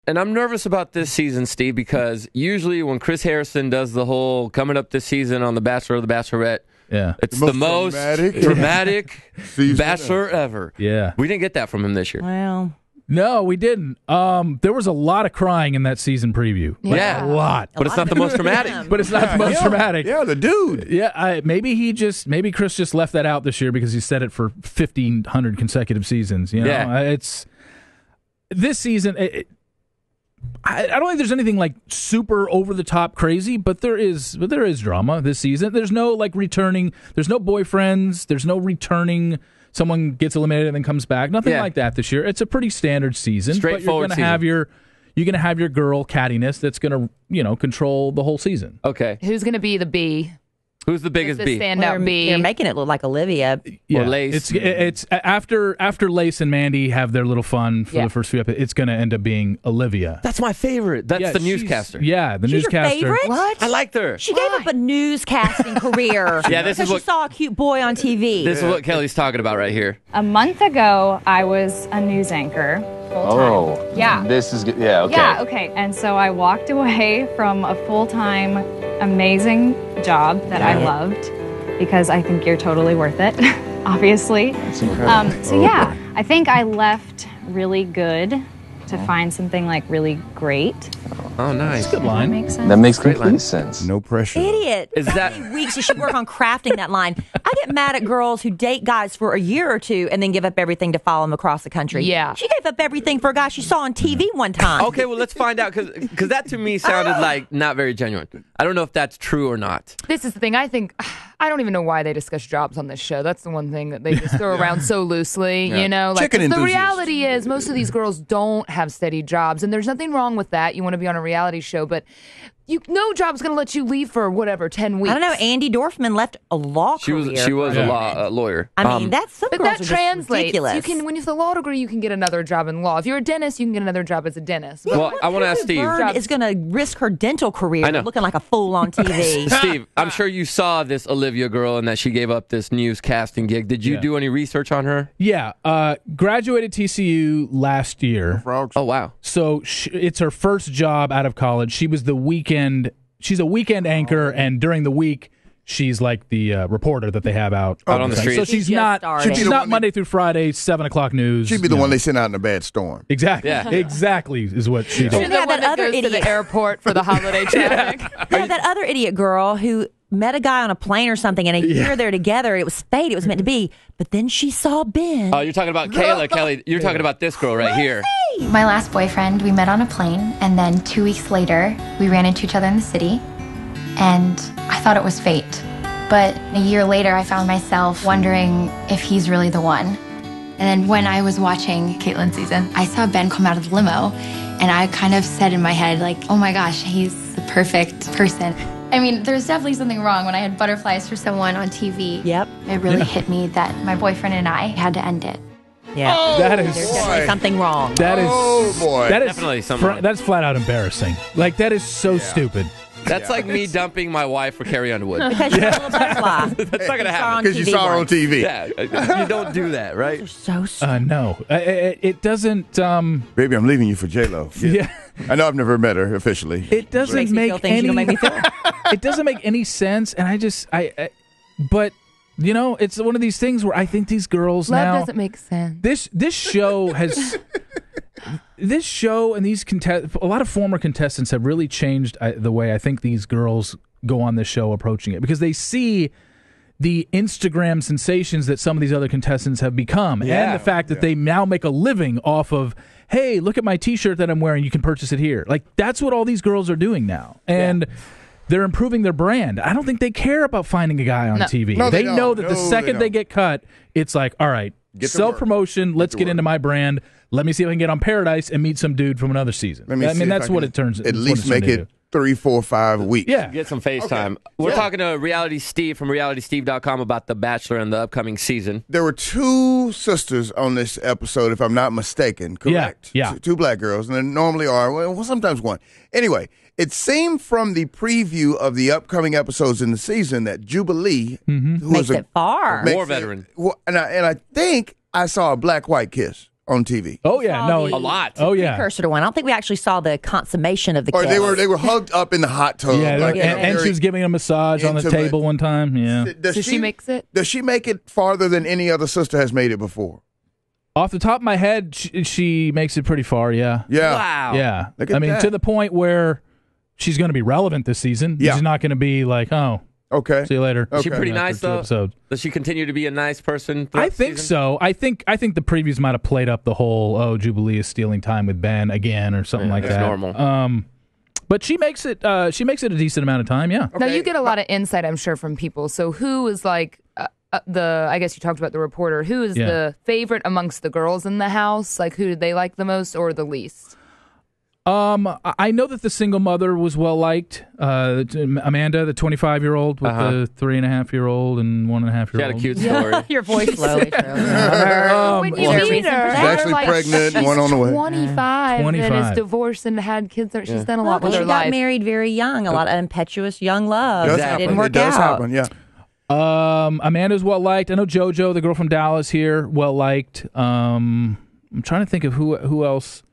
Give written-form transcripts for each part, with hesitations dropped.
And I'm nervous about this season, Steve, because usually when Chris Harrison does the whole coming up this season on The Bachelor or The Bachelorette, it's the most dramatic Bachelor ever. Yeah. We didn't get that from him this year. Well, no, we didn't. There was a lot of crying in that season preview. Yeah. A lot. But it's not the most dramatic. But it's not the most dramatic. Yeah, the dude. Yeah, maybe Chris just left that out this year because he said it for 1,500 consecutive seasons. You know? Yeah. It's this season. I don't think there's anything like super over the top crazy, but there is drama this season. There's no returning. There's no boyfriends. There's no returning. Someone gets eliminated and then comes back. Nothing like that this year. It's a pretty standard season. Straightforward but you're gonna have your girl cattiness that's gonna control the whole season. Okay. Who's going to be the B? Who's the biggest The B? standout B. You're making it look like Olivia. Yeah, Or Lace. It's after Lace and Mandy have their little fun for the first few episodes. It's going to end up being Olivia. That's my favorite. That's the newscaster. Yeah, the She's newscaster. your favorite? What? I liked her. She gave up a newscasting career. Yeah, this is because she what- saw a cute boy on TV. This is what Kelly's talking about right here. A month ago, I was a news anchor full-time. Oh. Yeah. This is good. Yeah, okay. Yeah, okay. And so I walked away from a full-time, amazing job that I loved because I think you're totally worth it, obviously. That's incredible. So yeah, I think I left really good to find something like really great. Oh, nice. Good That line. makes sense. That makes complete sense. No pressure. Idiot. Is that- How many weeks you should work on crafting that line? I get mad at girls who date guys for a year or two and then give up everything to follow them across the country. Yeah. She gave up everything for a guy she saw on TV one time. Okay, well, let's find out, because that to me sounded like not very genuine. I don't know if that's true or not. This is the thing. I don't even know why they discuss jobs on this show. That's the one thing that they just throw around so loosely, you know? Like, Chicken 'cause the enthusiasts. reality is most of these girls don't have steady jobs, and there's nothing wrong with that. You want to be on a reality show, but no job's going to let you leave for whatever 10 weeks. I don't know. Andy Dorfman left a law She career. was a lawyer. I mean, that's some But girls that are just translates. ridiculous. You can, when you have the law degree, you can get another job in law. If you're a dentist, you can get another job as a dentist. But Well, I want to ask Steve. Bird is going to risk her dental career I know. looking like a fool on TV. Steve, I'm sure you saw this Olivia girl and that she gave up this news casting gig. Did you do any research on her? Yeah, graduated TCU last year. Frogs. Oh, wow. So it's her first job out of college. She was the weekend. She's a weekend anchor, and during the week, she's like the reporter that they have out on the thing. street. So she's Just not. started. She's not Monday through Friday, 7:00 news. She'd be the one they sent out in a bad storm. Exactly. Yeah. Exactly is what she You're did. Yeah, the that one that other goes to idiot. the airport for the holiday traffic. Yeah, that other idiot girl who met a guy on a plane or something, and a year they're together. It was fate. It was meant to be. But then she saw Ben. Oh, you're talking about Kayla, Kelly. You're talking about this girl right here. My last boyfriend, we met on a plane, and then 2 weeks later, we ran into each other in the city, and I thought it was fate. But a year later, I found myself wondering if he's really the one. And then when I was watching Caitlyn's season, I saw Ben come out of the limo, and I kind of said in my head, like, oh my gosh, he's the perfect person. I mean, there's definitely something wrong when I had butterflies for someone on TV. Yep. It really hit me that my boyfriend and I had to end it. Yeah. That is. There's definitely something wrong. That is. Oh, boy. That is Definitely something. That's flat out embarrassing. Like that is so stupid. That's like me dumping my wife for Carrie Underwood. Because she's a little butterfly. That's not going to happen. Because you saw her on once. TV. Yeah, you don't do that, right? So stupid. No, it doesn't. Baby, I'm leaving you for J-Lo. Yeah. I know I've never met her officially. It doesn't Makes me make feel things you any. don't make me feel. It doesn't make any sense, and but you know, it's one of these things where I think these girls Love now. doesn't make sense. This show has. This show and these a lot of former contestants have really changed the way I think these girls go on this show approaching it, because they see the Instagram sensations that some of these other contestants have become, and the fact that they now make a living off of, hey, look at my T-shirt that I'm wearing, you can purchase it here. Like, that's what all these girls are doing now, and they're improving their brand. I don't think they care about finding a guy on TV. No, they they know don't. that the No, second they they get cut, it's like, all right, Get to self-promotion, let's to get work. into my brand. Let me see if I can get on Paradise and meet some dude from another season. Let me I see mean, if that's I what can it turns. At what least it's make turned it 3, 4, 5 weeks. Yeah. Get some FaceTime. We're talking to Reality Steve from RealitySteve.com about The Bachelor and the upcoming season. There were 2 sisters on this episode, if I'm not mistaken. Correct? Yeah. Two black girls, and there normally are, well, sometimes one. Anyway, it seemed from the preview of the upcoming episodes in the season that Jubilee, who Makes is it far. makes War it- veteran. and I think I saw a black-white kiss. on TV. Oh yeah, no, a lot. Oh yeah, precursor to one. I don't think we actually saw the consummation of the Or kiss. they were hugged up in the hot tub. yeah. like, And she was giving a massage on the intimate. table one time. Yeah. So she makes it? Does she make it farther than any other sister has made it before? Off the top of my head, she makes it pretty far. Yeah. Yeah. Wow. Yeah. Look at I mean, that. to the point where she's going to be relevant this season. Yeah. She's not going to be like, oh, Okay. see you later. Is she pretty After nice 2 though? episodes. Does she continue to be a nice person? throughout I the think season? so. I think the previews might have played up the whole Jubilee is stealing time with Ben again or something like that's that. normal. But she makes it. She makes it a decent amount of time. Yeah. Now you get a lot of insight, I'm sure, from people. So who is like I guess you talked about the reporter. Who is the favorite amongst the girls in the house? Like who do they like the most or the least? I know that the single mother was well liked. Amanda, the 25-year-old with the 3.5-year-old and 1.5-year-old. She had a cute story. Your voice slowly. When you meet her, She's actually pregnant, she's one on the way. 25 and is 25. divorced and had kids. She's done a lot with She her got life. married very young. A lot of impetuous young love. Does It happen. didn't work It does out. happen, yeah. Amanda's well liked. I know JoJo, the girl from Dallas here, well liked. I'm trying to think of who else.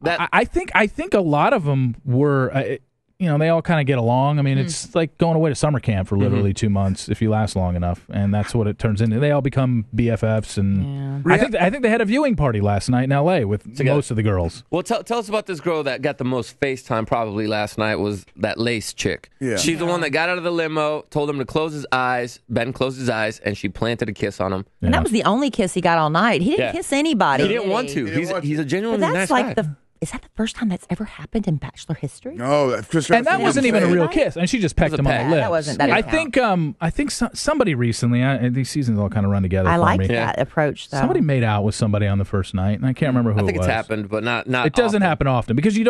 I think a lot of them were. They all kind of get along. I mean, it's like going away to summer camp for literally 2 months if you last long enough, and that's what it turns into. They all become BFFs, and I think they had a viewing party last night in L.A. with most of the girls. Well, tell us about this girl that got the most FaceTime probably last night was that Lace chick. Yeah. She's the one that got out of the limo, told him to close his eyes. Ben closed his eyes, and she planted a kiss on him. And that was the only kiss he got all night. He didn't kiss anybody. He didn't want to. He didn't want He's a But genuinely that's nice like guy. is that the first time that's ever happened in Bachelor history? No, And that wasn't even a real kiss, and she just pecked It was a him on peck. the lips. That wasn't- that I didn't think somebody recently. These seasons all kind of run together. I for like me. that approach, though. Somebody made out with somebody on the first night, and I can't remember who I think it was. it's happened, but not. It doesn't often. happen often because you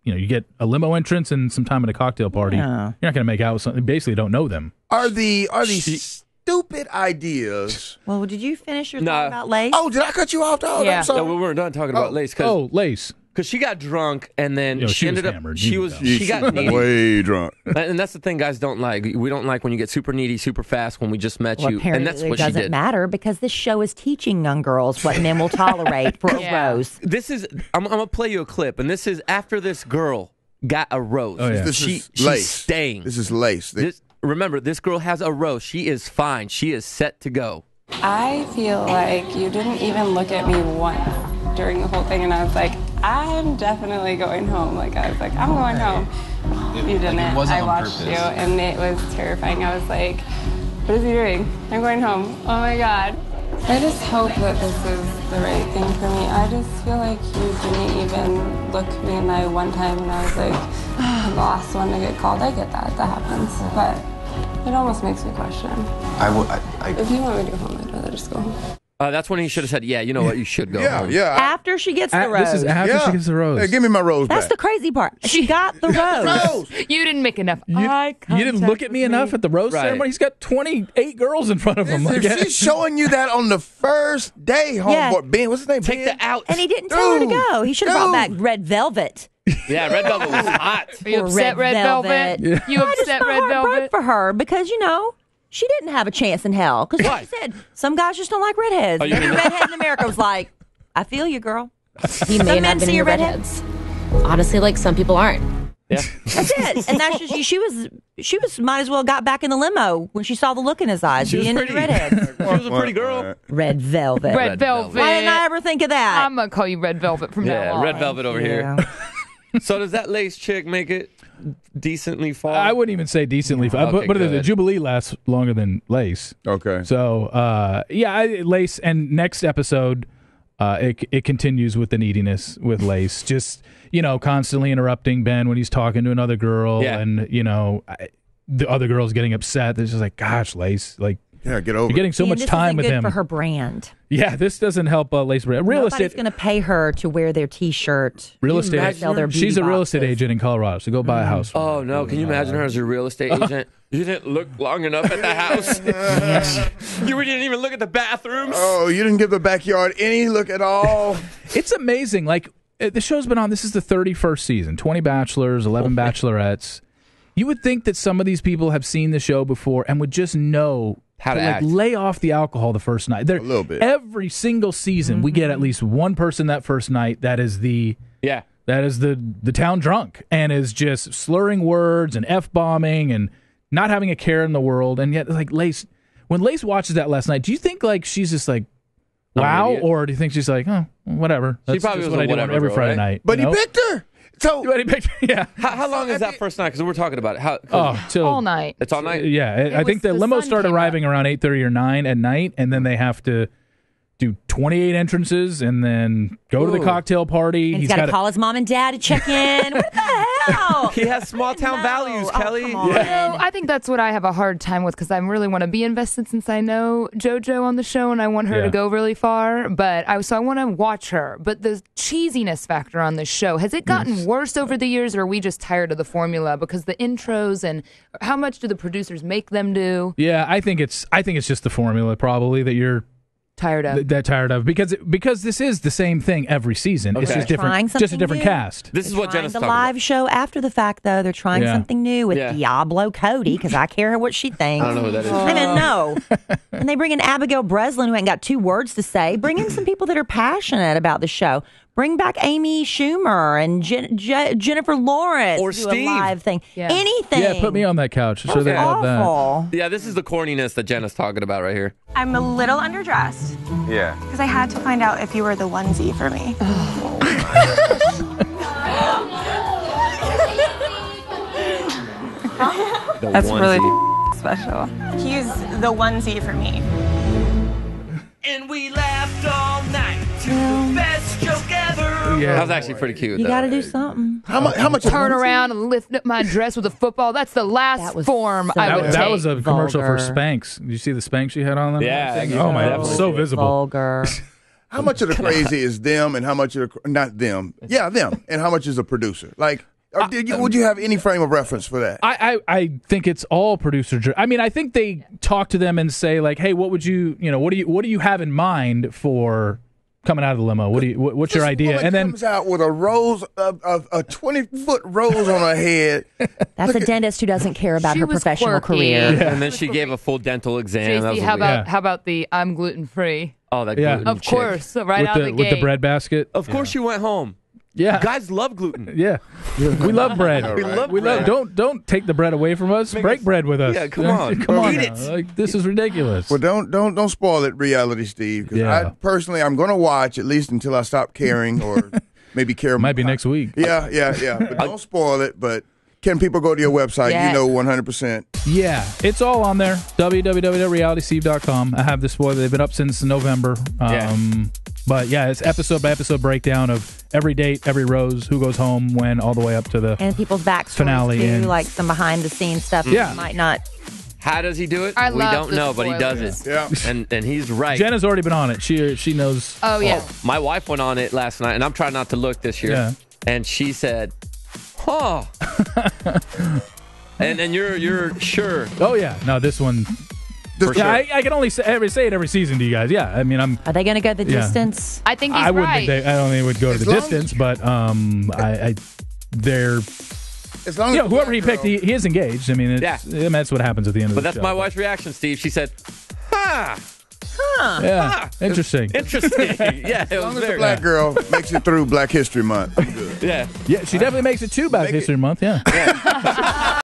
get a limo entrance and some time at a cocktail party. Yeah. You're not going to make out with something. You basically don't know them. Are these stupid ideas? Well, did you finish your No. thought about Lace? Oh, did I cut you off? Oh, Yeah. I'm sorry. No, we weren't done talking about Lace Lace. because she got drunk and then She ended was up. hammered. She You was. know. She got needy. way drunk. And that's the thing guys don't like. We don't like when you get super needy, super fast when we just met Well, you. apparently And that's it what she doesn't did. matter because this show is teaching young girls what men will tolerate for a rose. This is. I'm going to play you a clip, and this is after this girl got a rose. Oh, yeah. This is She's Lace. staying. This is Lace. Remember, this girl has a rose. She is fine. She is set to go. I feel like you didn't even look at me once during the whole thing, and I was like, I'm definitely going home. Like, I was like, I'm going home. You didn't. I watched you, and it was terrifying. I was like, what is he doing? I'm going home. Oh my God. I just hope that this is the right thing for me. I just feel like you didn't even look me in the eye one time, and I was like, I'm the last one to get called. I get that happens, but it almost makes me question. If you want me to go home, I'd rather just go home. That's when he should have said, yeah, you know what, you should go home. Yeah. After she gets the rose. This is after she gets the rose. Hey, give me my rose That's back. the crazy part. She got the rose. You didn't make enough You eye contact. didn't look at me enough at the rose Right. ceremony. He's got 28 girls in front of him. If she's showing you that on the first day, homeboy. Yeah. Ben, what's his name? Take Ben? the out. And he didn't tell her to Dude. go. He should have brought back red velvet. Yeah, Red Velvet was hot. Are you Or upset, Red Velvet? Yeah. You I just upset, my Red heart broke Velvet? for her because she didn't have a chance in hell. Because Why? like you said, some guys just don't like redheads. Oh, you Every mean- redhead in America was like, I feel you, girl. You Some may men not have see been your your redheads. Honestly, like some people aren't. Yeah. That's it. And that's just she was might as well got back in the limo when she saw the look in his eyes. She was Being into pretty. redheads. She was a pretty girl. Red velvet. Red Velvet. Why didn't I ever think of that? I'm going to call you Red Velvet from now Yeah, on. Red Velvet over here. So does that Lace chick make it decently far? I wouldn't even say decently, but Okay, the good. Jubilee lasts longer than Lace. Okay. So, Lace, and next episode, it continues with the neediness with Lace. Just, constantly interrupting Ben when he's talking to another girl, Yeah. and, the other girl's getting upset. It's just like, gosh, Lace, like, Yeah, get over you're getting it. so much this time isn't with good him. for her brand. Yeah, this doesn't help Lace. Real Nobody's estate. going to pay her to wear their T-shirt. Real to estate. sell their beauty She's a real estate boxes. agent in Colorado, so go buy a house. from Oh, her. no. Can you imagine her as your real estate agent? You didn't look long enough at the house. You didn't even look at the bathrooms. Oh, you didn't give the backyard any look at all. It's amazing. Like, the show's been on. This is the 31st season. 20 bachelors, 11 bachelorettes. You would think that some of these people have seen the show before and would just know how to like act. lay off the alcohol the first night. A little bit. Every single season, we get at least one person that first night that is the town drunk and is just slurring words and F-bombing and not having a care in the world. And yet, like Lace, when Lace watches that last night, do you think like she's just like, wow, or do you think she's like, oh, whatever? That's She probably just was what I do whatever every girl, Friday right? night. But you know? he picked her. So yeah. How long is that first night? Because we're talking about it. Till all night. It's all night? Yeah. I think the limos start arriving around 8:30 or 9 at night, and then they have to do 28 entrances and then go to the cocktail party. And he's got to call his mom and dad to check in. What the hell? He has small town values, Kelly. Come on. You know, I think that's what I have a hard time with because I really want to be invested since I know JoJo on the show and I want her to go really far. But I want to watch her. But the cheesiness factor on the show, has it gotten worse over the years, or are we just tired of the formula? Because the intros and how much do the producers make them do? Yeah, I think it's just the formula probably that you're tired of because this is the same thing every season. Okay. It's just different, just a different cast. This is what Jenna's the talking live about. show after the fact, though. They're trying something new with Diablo Cody because I care what she thinks. I don't know who that is. I didn't know. And they bring in Abigail Breslin, who ain't got two words to say. Bring in some people that are passionate about the show. Bring back Amy Schumer and Jennifer Lawrence. Or do Steve. a live thing. Yeah. Anything. Yeah, put me on that couch. So they love that. Awful. Yeah, this is the corniness that Jenna's talking about right here. I'm a little underdressed Yeah. because I had to find out if you were the onesie for me. That's really special. He's the onesie for me. And we laughed all night to the best joke ever. Yeah. That was actually pretty cute. You though. got to do something. how much? Turn around and lift up my dress with a football. That's the last form I would That take. was a commercial for Vulgar. Spanx. Did you see the Spanx you had on them? Yeah. Oh my, that was so visible. Vulgar. How much of the crazy is them, and how much of the not them? Yeah, them, and how much is a producer? Like, would you have any frame of reference for that? I think it's all producer. I mean, I think they talk to them and say like, "Hey, what do you have in mind for coming out of the limo? What's your idea?" And then comes out with a rose of a 20-foot rose on her head. That's a dentist who doesn't care about She her was professional quirky. career. Yeah. And then she gave a full dental exam. That was JC, how about the I'm gluten free? Oh, that Yeah. gluten Of chick. course, right out the gate. with the bread basket. Of course you went home. Yeah, Guys love gluten. yeah, we love bread. We love bread. Don't take the bread away from us. Break bread with us. Yeah, come on. come on. Eat now. it. Like, this is ridiculous. Well, don't spoil it, reality, Steve. Because Yeah. I personally, I'm going to watch at least until I stop caring, or maybe care. Might be next week. Yeah. But don't spoil it. But can people go to your website? Yes. You know, 100%. Yeah, it's all on there. www.realitysteve.com. I have the spoiler. They've been up since November. But yeah, it's episode by episode breakdown of every date, every rose, who goes home when, all the way up to the And people's backstories finale. too, And like some behind the scenes stuff. Yeah. That you might not. How does he do it? I We love don't the know, but he does spoilers. it. Yeah. And he's right. Jenna's already been on it. She knows. Oh yeah. My wife went on it last night, and I'm trying not to look this year. Yeah. And she said, "Huh." and you're sure? Oh yeah, no, this one. For Yeah, sure. I can only say it every season to you guys. Yeah, I mean, Are they going to go the Yeah. distance? I think he's I wouldn't. right. Think I don't think it would go to As the long distance, but they're. As long as Whoever he picked, he is engaged. I mean, that's what happens at the end of But the that's show. my wife's reaction, Steve. She said, "Ha." Yeah, interesting. Interesting. Yeah, it As long was as the very black girl makes it through Black History Month. I'm good. Yeah. Yeah, she definitely makes it to Black History Month. Yeah.